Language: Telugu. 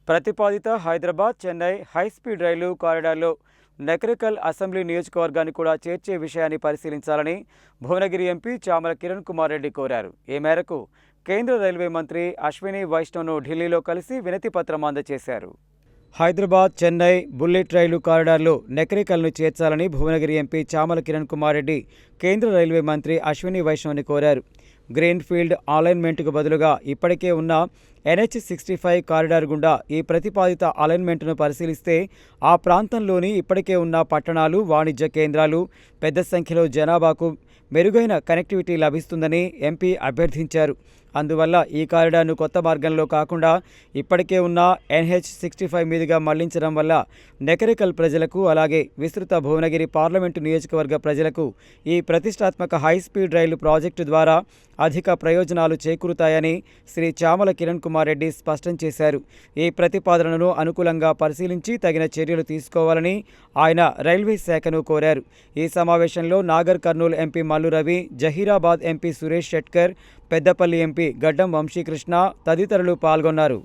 ప్రతిపాదిత హైదరాబాద్ చెన్నై హైస్పీడ్ రైలు కారిడార్లో నకరికల్ అసెంబ్లీ నియోజకవర్గాన్ని కూడా చేర్చే విషయాన్ని పరిశీలించాలని భువనగిరి ఎంపీ చామల కిరణ్ కుమార్ రెడ్డి కోరారు. ఈ మేరకు కేంద్ర రైల్వే మంత్రి అశ్విని వైష్ణవ్ను ఢిల్లీలో కలిసి వినతిపత్రం అందజేశారు. హైదరాబాద్ చెన్నై బుల్లెట్ రైలు కారిడార్లో నకరికల్ను చేర్చాలని భువనగిరి ఎంపీ చామల కిరణ్ కుమార్ రెడ్డి కేంద్ర రైల్వే మంత్రి అశ్విని వైష్ణవ్ని కోరారు. గ్రీన్ఫీల్డ్ అలైన్మెంట్కు బదులుగా ఇప్పటికే ఉన్న NH-65 కారిడార్ గుండా ఈ ప్రతిపాదిత అలైన్మెంట్ను పరిశీలిస్తే ఆ ప్రాంతంలోని ఇప్పటికే ఉన్న పట్టణాలు, వాణిజ్య కేంద్రాలు, పెద్ద సంఖ్యలో జనాభాకు మెరుగైన కనెక్టివిటీ లభిస్తుందని ఎంపీ అభ్యర్థించారు. అందువల్ల ఈ కారిడార్ను కొత్త మార్గంలో కాకుండా ఇప్పటికే ఉన్న NH-65 మీదుగా మళ్లించడం వల్ల నకరికల్ ప్రజలకు, అలాగే విస్తృత భువనగిరి పార్లమెంటు నియోజకవర్గ ప్రజలకు ఈ ప్రతిష్టాత్మక హైస్పీడ్ రైలు ప్రాజెక్టు ద్వారా అధిక ప్రయోజనాలు చేకూరుతాయని శ్రీ చామల కిరణ్ కుమార్ రెడ్డి స్పష్టం చేశారు. ఈ ప్రతిపాదనను అనుకూలంగా పరిశీలించి తగిన చర్యలు తీసుకోవాలని ఆయన రైల్వే శాఖను కోరారు. ఈ సమావేశంలో Nagar Kurnool MP Mallu Ravi, Zaheerabad MP Suresh Shetkar, Peddapalli MP గడ్డం వంశీకృష్ణ తదితరులు పాల్గొన్నారు.